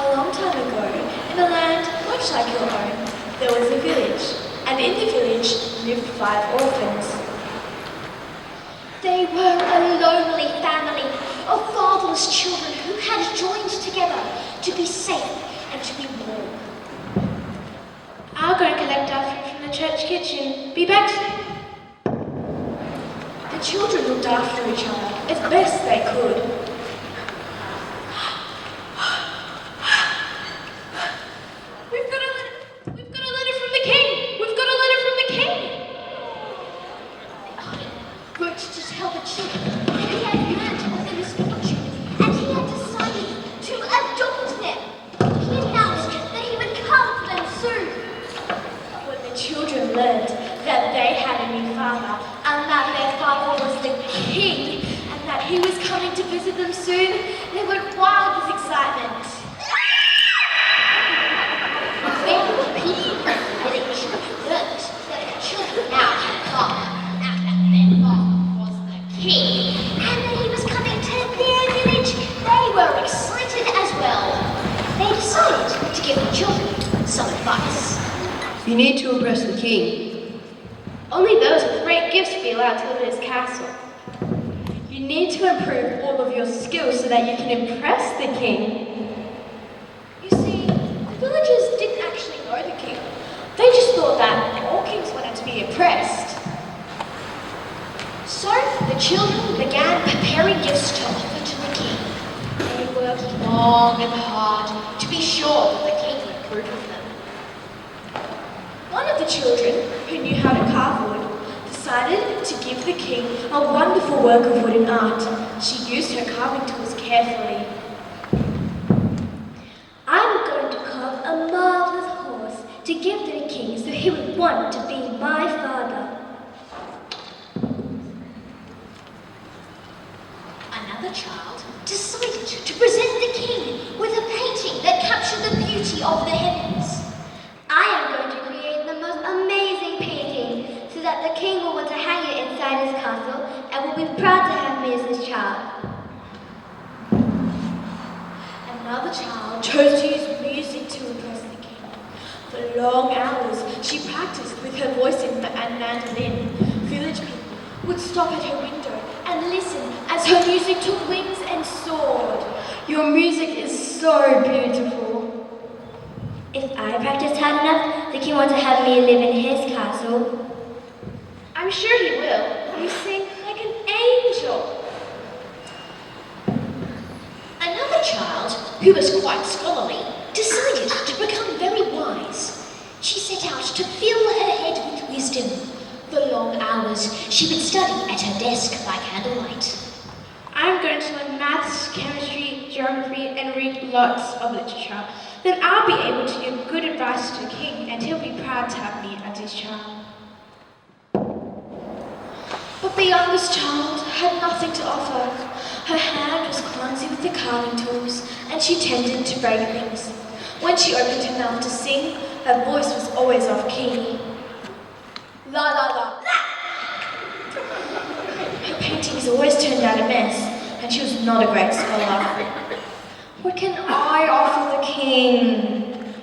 A long time ago, in a land much like your own, there was a village, and in the village lived 5 orphans. They were a lonely family of fatherless children who had joined together to be safe and to be warm. I'll go and collect our food from the church kitchen. Be back soon. The children looked after each other as best they could. We've got a letter from the king! We've got a letter from the king! Wrote to tell the children that he had learned of their misfortune and he had decided to adopt them. He announced that he would come for them soon. When the children learned that they had a new father, and that their father was the king, and that he was coming to visit them soon, they went wild with excitement. When the people of the village learned that the children now had a father, and that their father was the king, and that he was coming to their village, they were excited as well. They decided to give the children some advice. You need to impress the king. Only those with great gifts will be allowed to live in his castle. You need to improve all of your skills so that you can impress the king. You see, the villagers didn't actually know the king. They just thought that all kings wanted to be impressed. So the children began preparing gifts to offer to the king. They worked long and hard to be sure that the king would approve of them. One of the children, who knew how to carve wood, decided to give the king a wonderful work of wooden art. She used her carving tools carefully. I'm going to carve a marvelous horse to give to the king so he would want to be my father. Another child decided to present the king with a painting that captured the beauty of the heavens. I am going to create the most amazing painting so that the king will want to hang it inside his castle and will be proud to have me as his child. Another child chose to use music to impress the king. For long hours, she practiced with her voice and mandolin. Village people would stop at her window and listen as her music took wings and soared. Your music is so beautiful. If I practiced hard enough, the king wants to have me live in his castle. I'm sure he will. You sing like an angel. Another child, who was quite scholarly, decided to become very wise. She set out to fill her head with wisdom. For long hours, she would study at her desk by candlelight. I'm going to learn maths, chemistry, geography, and read lots of literature. Then I'll be able to give good advice to the king, and he'll be proud to have me as his child. But the youngest child had nothing to offer. Her hand was clumsy with the carving tools, and she tended to break things. When she opened her mouth to sing, her voice was always off key. La la la. Her paintings always turned out a mess, and she was not a great scholar. What can I offer the king?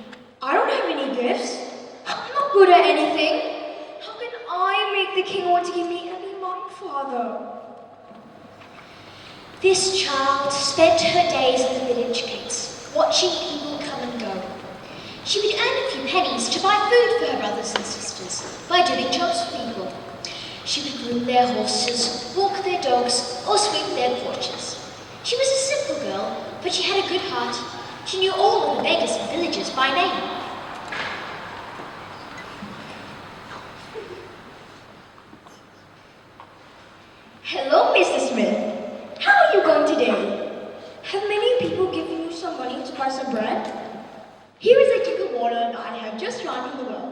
I don't have any gifts. I'm not good at anything. How can I make the king want to give me and be my father? This child spent her days at the village gates, watching people come and go. She would earn a few pennies to buy food for her brothers and sisters by doing jobs for people. She would groom their horses, walk their dogs, or sweep their porches. She was a simple girl, but she had a good heart. She knew all of the beggars and villagers by name. Hello, Mr. Smith. How are you going today? Have many people given you some money to buy some bread? Here is a jug of water I have just found in the well.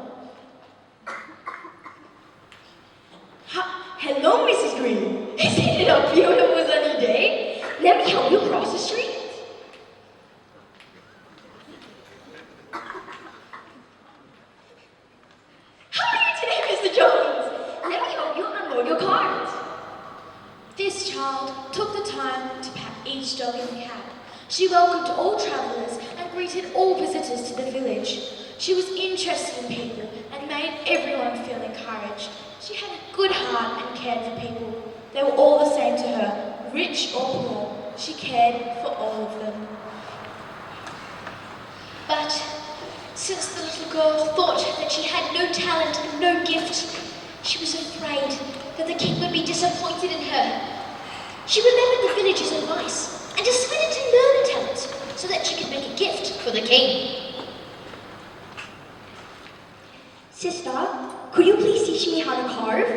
Hello, Mrs. Green. Isn't it a beautiful sunny day? Let me help you cross the street. How are you today, Mr. Jones? Let me help you unload your cart. This child took the time to pat each dog in the cab. She welcomed all travelers and greeted all visitors to the village. She was interested in people and made everyone feel encouraged. She had a good heart and cared for people. They were all the same to her, rich or poor. She cared for all of them. But since the little girl thought that she had no talent and no gift, she was afraid that the king would be disappointed in her. She remembered the village's advice and decided to learn a talent so that she could make a gift for the king. Sister, could you please teach me how to carve?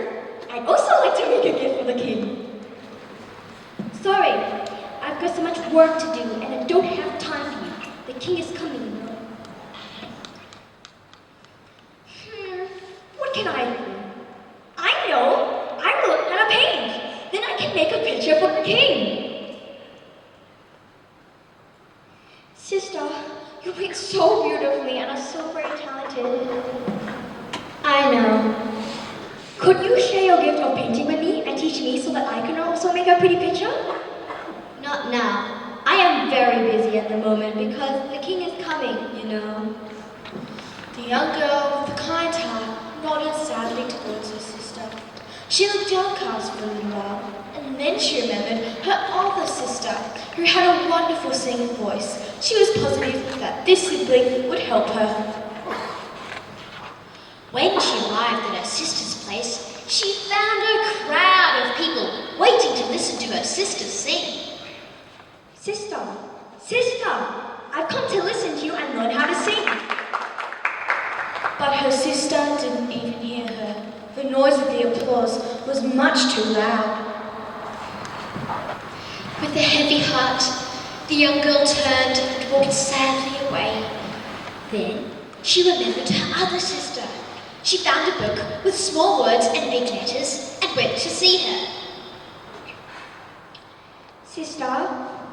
I'd also like to make a gift for the king. Sorry, I've got so much work to do and I don't have time for you. The king is coming, you know. What can I do? I know! I will learn how to paint! Then I can make a picture for the king! Sister, you paint so beautifully and are so very talented. I know. Could you share your gift of painting with me and teach me so that I can also make a pretty picture? Not now. I am very busy at the moment because the king is coming, you know. The young girl with the kind heart nodded sadly towards her sister. She looked downcast for a little while, and then she remembered her other sister, who had a wonderful singing voice. She was positive that this sibling would help her. When she arrived at her sister's place, she found a crowd of people waiting to listen to her sister sing. Sister, I've come to listen to you and learn how to sing. But her sister didn't even hear her. The noise of the applause was much too loud. With a heavy heart, the young girl turned and walked sadly away. Then she remembered her other sister. She found a book with small words and big letters and went to see her. Sister,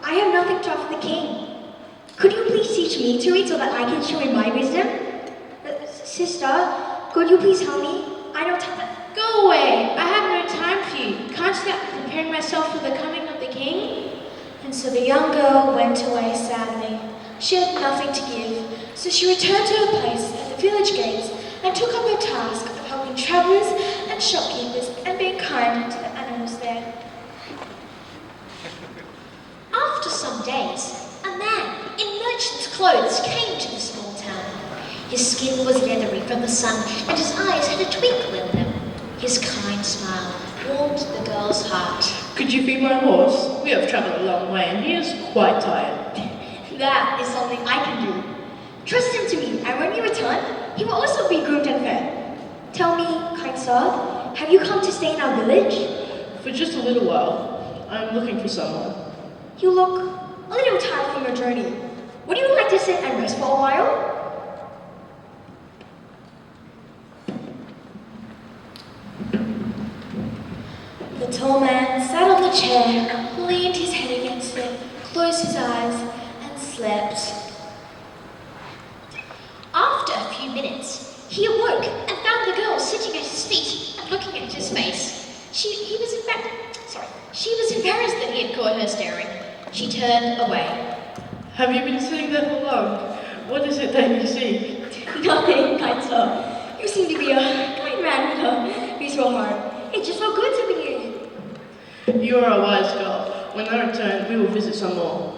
I have nothing to offer the king. Could you please teach me to read so that I can show him my wisdom? Sister, could you please help me? I don't have that. Go away! I have no time for you. Can't you see I'm preparing myself for the coming of the king? And so the young girl went away sadly. She had nothing to give, so she returned to her place at the village gates and took up her task of helping travellers and shopkeepers and being kind to the animals there. After some days, a man in merchant's clothes came to the small town. His skin was leathery from the sun, and his eyes had a twinkle in them. His kind smile warmed the girl's heart. Could you feed my horse? We have travelled a long way and he is quite tired. That is something I can do. Trust him to me, and when we return, he will also be groomed and fed. Tell me, kind sir, have you come to stay in our village? For just a little while, I am looking for someone. You look a little tired from your journey. Would you like to sit and rest for a while? The tall man sat on the chair, leaned his head against it, closed his eyes, and slept. After a few minutes, he awoke and found the girl sitting at his feet and looking at his face. She was embarrassed that he had caught her staring. She turned away. Have you been sitting there for long? What is it that you see? Nothing, kind sir. You seem to be a kind man with a peaceful heart. It just felt good to be here. You are a wise girl. When I return, we will visit some more.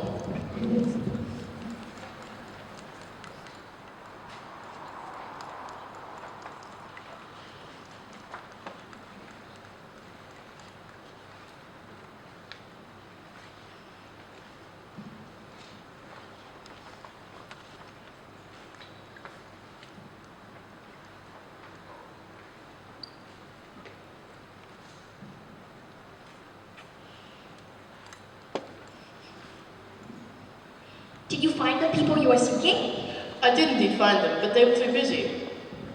Did you find the people you were seeking? I did indeed find them, but they were too busy.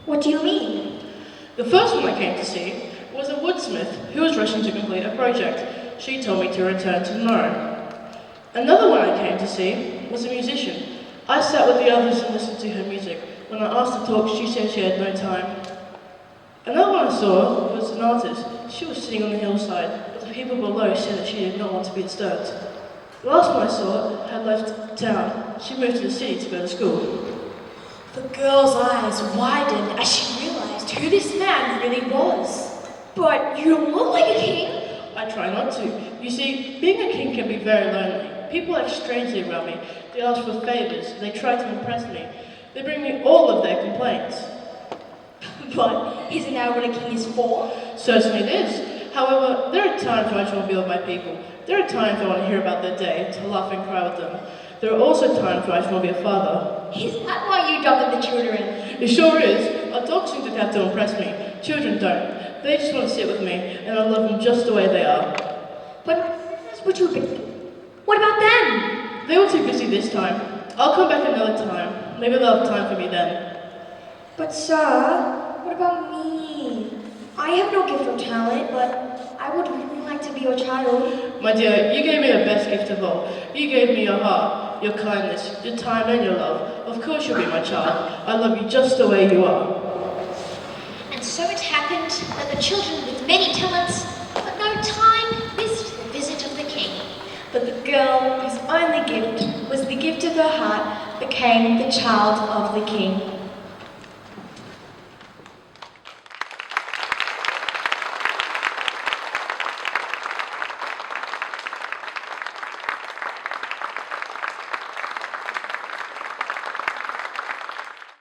What do you mean? The first one I came to see was a woodsmith who was rushing to complete a project. She told me to return tomorrow. Another one I came to see was a musician. I sat with the others and listened to her music. When I asked to talk, she said she had no time. Another one I saw was an artist. She was sitting on the hillside, but the people below said that she did not want to be disturbed. The last one I saw had left town. She moved to the city to go to school. The girl's eyes widened as she realized who this man really was. But you don't look like a king. I try not to. You see, being a king can be very lonely. People act strangely around me. They ask for favors. They try to impress me. They bring me all of their complaints. But isn't that what a king is for? Certainly it is. However, there are times when I just want to be with my people. There are times I want to hear about their day, to laugh and cry with them. There are also times when I just want to be a father. Is that why you dog the children? It sure is. Our dogs seem to have to impress me. Children don't. They just want to sit with me, and I love them just the way they are. But would you be? What about them? They were too busy this time. I'll come back another time. Maybe they'll have time for me then. But sir, what about me? I have no gift or talent, but I would really like to be your child. My dear, you gave me the best gift of all. You gave me your heart, your kindness, your time and your love. Of course you'll be my child. I love you just the way you are. And so it happened that the children with many talents, but no time, missed the visit of the king. But the girl whose only gift was the gift of her heart became the child of the king.